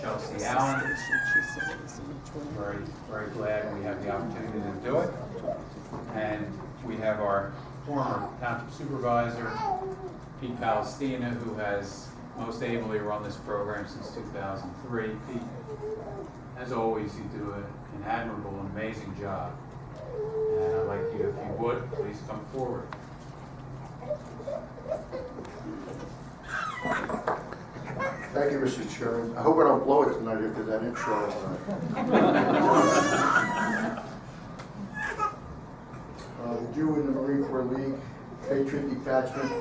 Chelsea Allen. Very, very glad we have the opportunity to do it. And we have our former Township Supervisor, Pete Palestina, who has most ably run this program since 2003. Pete, as always, you do an admirable and amazing job. And I'd like you, if you would, please come forward. Thank you, Mr. Chairman. I hope I don't blow it tonight after that intro. You and the Marine Corps League, Patriot Detachment,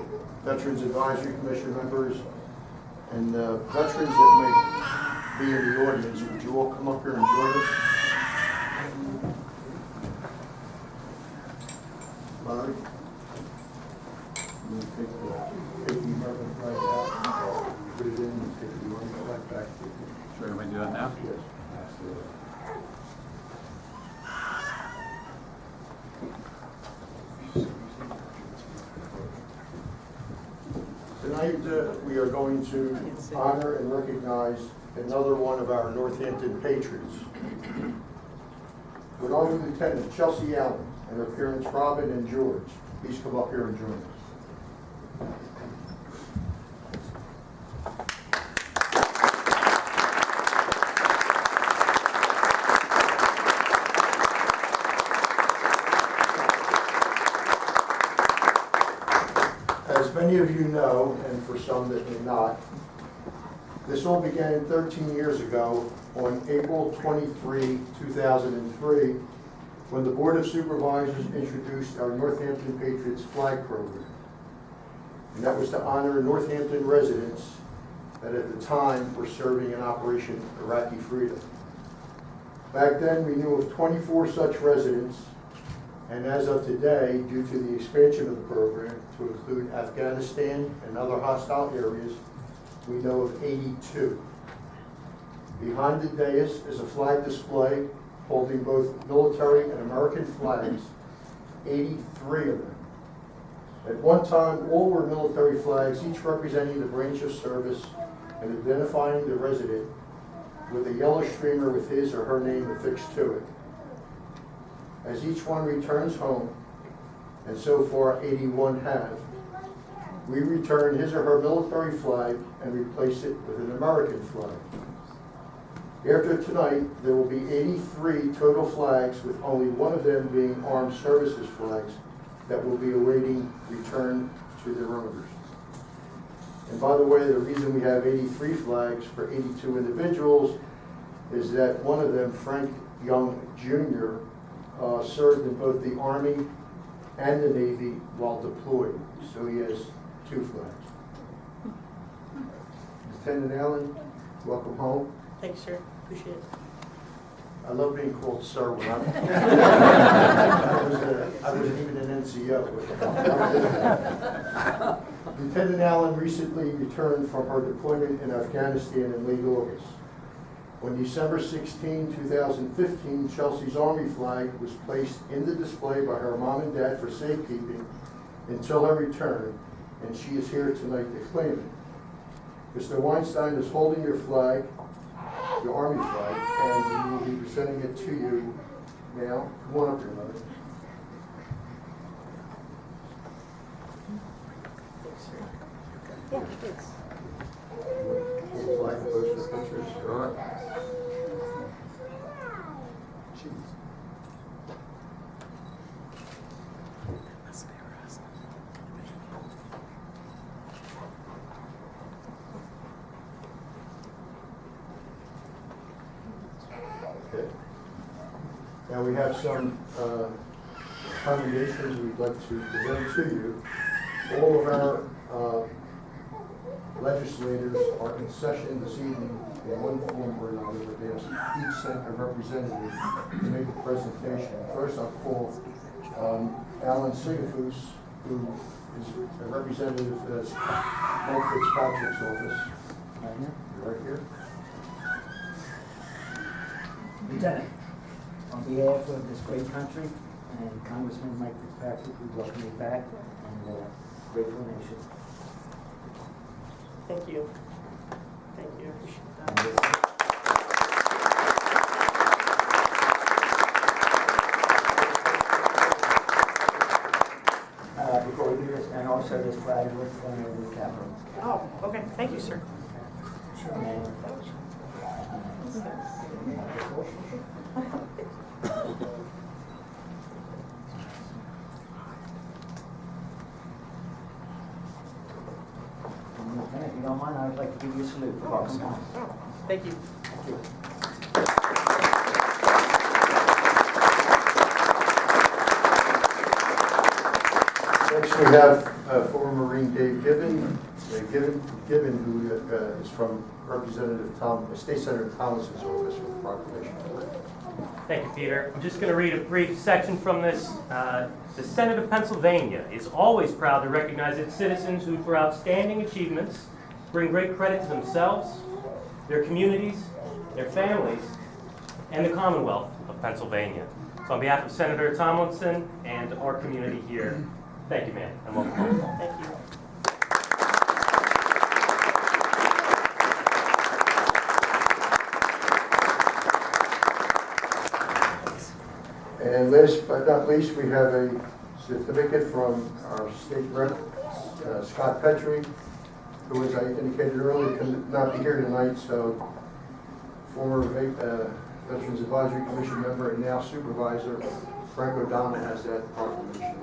Veterans Advisory Commission members, and veterans that may be in the audience, would you all come up here and join us? Larry? Take the American flag out, put it in, and take the Army flag back. Sure, we do that now? Yes, absolutely. Tonight, we are going to honor and recognize another one of our Northampton patriots. With Army Lieutenant Chelsea Allen and her parents Robin and George. Please come up here and join us. As many of you know, and for some that may not, this all began 13 years ago on April 23, 2003, when the Board of Supervisors introduced our Northampton Patriots flag program. And that was to honor Northampton residents that at the time were serving in Operation Iraqi Freedom. Back then, we knew of 24 such residents, and as of today, due to the expansion of the program to include Afghanistan and other hostile areas, we know of 82. Behind the dais is a flag display holding both military and American flags, 83 of them. At one time, all were military flags, each representing the branch of service and identifying the resident with a yellow streamer with his or her name affixed to it. As each one returns home, and so far 81 have, we return his or her military flag and replace it with an American flag. After tonight, there will be 83 total flags, with only one of them being armed services flags that will be awaiting return to their owners. And by the way, the reason we have 83 flags for 82 individuals is that one of them, Frank Young Jr., served in both the Army and the Navy while deployed, so he has 2 flags. Lieutenant Allen, welcome home. Thanks, sir. Appreciate it. I love being called sir when I'm I wasn't even an NCO. Lieutenant Allen recently returned from her deployment in Afghanistan in late August. On December 16, 2015, Chelsea's Army flag was placed in the display by her mom and dad for safekeeping until her return, and she is here tonight to claim it. Mr. Weinstein is holding your flag, your Army flag, and we will be presenting it to you now. Come on up here, Mother. Thanks, sir. Yeah, thanks. Hold the flag and pose for pictures. Sure. Okay. Now we have some commendations we'd like to present to you. All of our legislators are in session this evening in one form or another, but they have each sent a representative to make a presentation. First, I'll call Alan Sigafus, who is a representative at Mike Fitzpatrick's office. You're right here. Lieutenant, on behalf of this great country and Congressman Mike Fitzpatrick, we welcome you back and grateful nation. Thank you. Thank you. I appreciate that. And so this flag was on the Capitol. Oh, okay, thank you, sir. And Lieutenant, if you don't mind, I'd like to give you a salute. Welcome home. Thank you. Thank you. Next, we have former Marine Dave Gibbon, who is from State Senator Thomas's office with proclamation. Thank you, Peter. I'm just going to read a brief section from this. The Senate of Pennsylvania is always proud to recognize its citizens who, for outstanding achievements, bring great credit to themselves, their communities, their families, and the Commonwealth of Pennsylvania. So on behalf of Senator Tomlinson and our community here, thank you, man, and welcome home. Thank you. And last but not least, we have a certificate from our state rep, Scott Petrie, who, as I indicated earlier, could not be here tonight, so former Veterans Advisory Commission member and now supervisor, Frank O'Donnell, has that proclamation.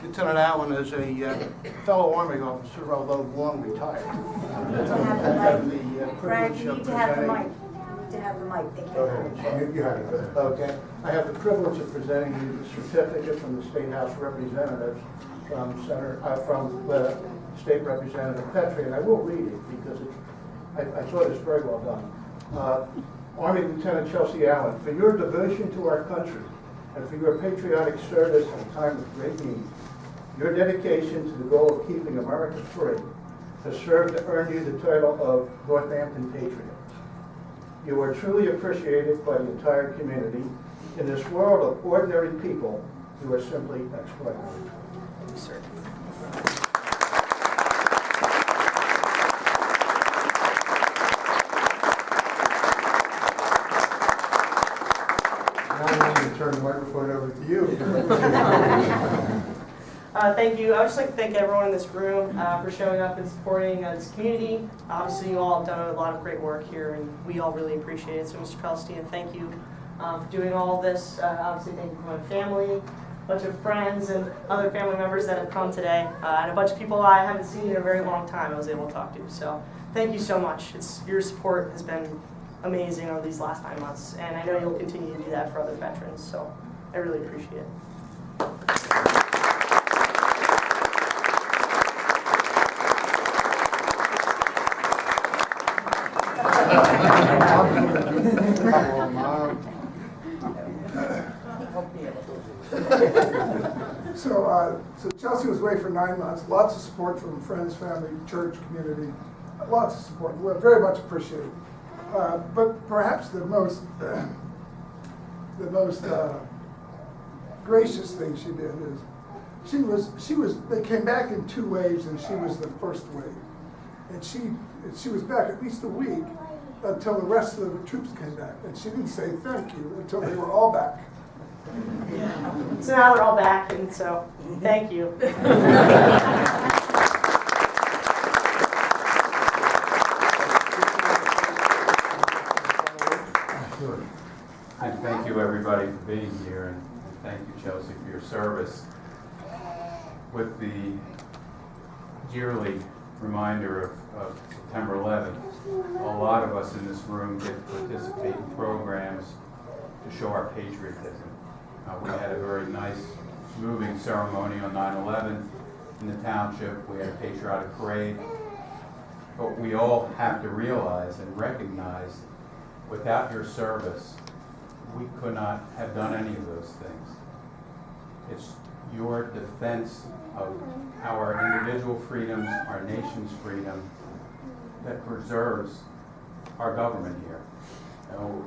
Lieutenant Allen is a fellow Army officer, although long retired. I have the Frank, privilege you of need to have the presenting. mic. You need to have the mic, thank Go you. ahead. You have it. Go ahead. Okay. I have the privilege of presenting you the certificate from the State House representatives from State Representative Petrie, and I will read it because I thought it's very well done. Army Lieutenant Chelsea Allen, for your devotion to our country and for your patriotic service in a time of great need, your dedication to the goal of keeping America free has served to earn you the title of Northampton Patriot. You are truly appreciated by the entire community. In this world of ordinary people, you are simply extraordinary. Thank you, sir. Now I'm going to turn the microphone over to you. Thank you. I would just like to thank everyone in this room for showing up and supporting this community. Obviously, you all have done a lot of great work here, and we all really appreciate it. So, Mr. Palestine, thank you for doing all of this. Obviously, thank you for my family, a bunch of friends, and other family members that have come today, and a bunch of people I haven't seen in a very long time I was able to talk to. So, thank you so much. Your support has been amazing over these last 9 months, and I know you'll continue to do that for other veterans. So, I really appreciate it. So Chelsea was away for 9 months. Lots of support from friends, family, church, community. Lots of support. We very much appreciate it. But perhaps the most gracious thing she did is she was. They came back in 2 waves, and she was the first wave. And she was back at least a week until the rest of the troops came back, and she didn't say thank you until they were all back. So now they're all back, and so thank you. And thank you, everybody, for being here, and thank you, Chelsea, for your service. With the yearly reminder of September 11th, a lot of us in this room get to participate in programs to show our patriotism. We had a very nice, moving ceremony on 9/11 in the township. We had a patriotic parade. But we all have to realize and recognize, without your service, we could not have done any of those things. It's your defense of our individual freedoms, our nation's freedom, that preserves our government here. You know,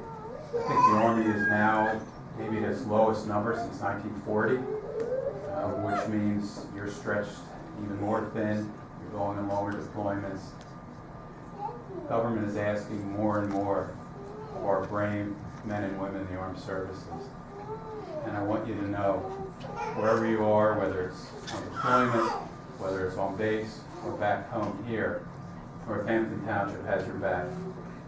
I think the Army is now maybe at its lowest number since 1940, which means you're stretched even more thin, you're going on longer deployments. Government is asking more and more of our brave men and women in the armed services. And I want you to know, wherever you are, whether it's on deployment, whether it's on base, or back home here, Northampton Township has your back.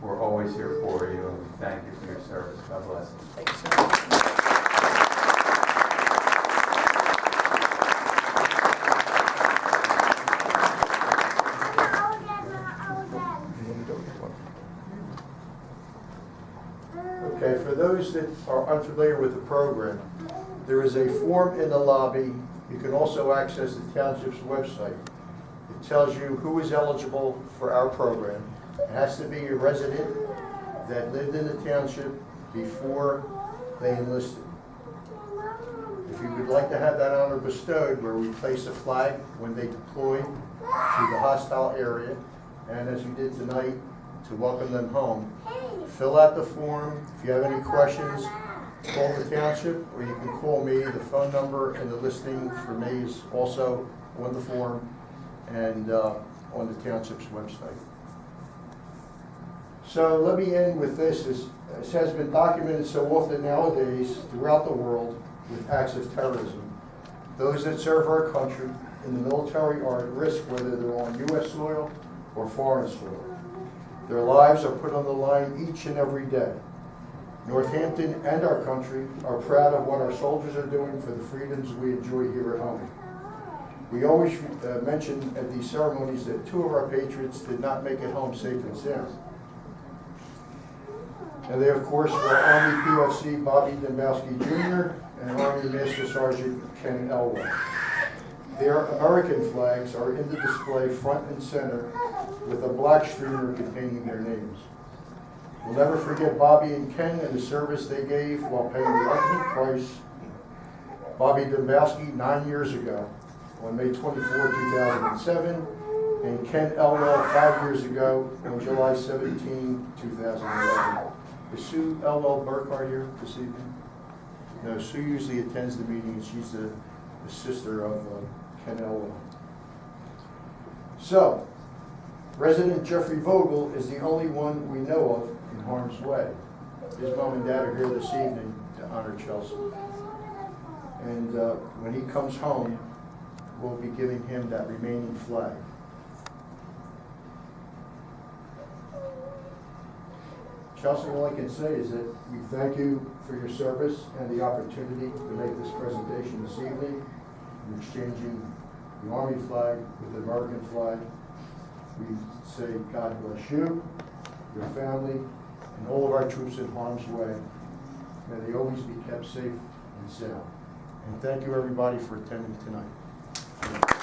We're always here for you, and we thank you for your service. God bless you. Thank you so much. Okay, for those that are unfamiliar with the program, there is a form in the lobby. You can also access the township's website. It tells you who is eligible for our program. It has to be a resident that lived in the township before they enlisted. If you would like to have that honor bestowed, where we place a flag when they deploy to the hostile area, and as we did tonight, to welcome them home, fill out the form. If you have any questions, call the township, or you can call me. The phone number and the listing for me is also on the form and on the township's website. So let me end with this. This has been documented so often nowadays throughout the world with acts of terrorism. Those that serve our country in the military are at risk, whether they're on U.S. soil or foreign soil. Their lives are put on the line each and every day. Northampton and our country are proud of what our soldiers are doing for the freedoms we enjoy here at home. We always mention at these ceremonies that 2 of our patriots did not make it home safe and sound. And they, of course, were Army PFC Bobby Dembowski Jr. and Army Master Sergeant Ken Elwell. Their American flags are in the display front and center with a black streamer containing their names. We'll never forget Bobby and Ken and the service they gave while paying the ultimate price. Bobby Dembowski 9 years ago on May 24, 2007, and Ken Elwell 5 years ago on July 17, 2011. Is Sue Elwell Burkhardt here this evening? No, Sue usually attends the meeting, and she's the sister of Ken Elwell. So, Resident Jeffrey Vogel is the only one we know of in harm's way. His mom and dad are here this evening to honor Chelsea. And when he comes home, we'll be giving him that remaining flag. Chelsea, all I can say is that we thank you for your service and the opportunity to make this presentation this evening in exchanging the Army flag with the American flag. We say God bless you, your family, and all of our troops in harm's way. May they always be kept safe and sound. And thank you, everybody, for attending tonight. Thank you.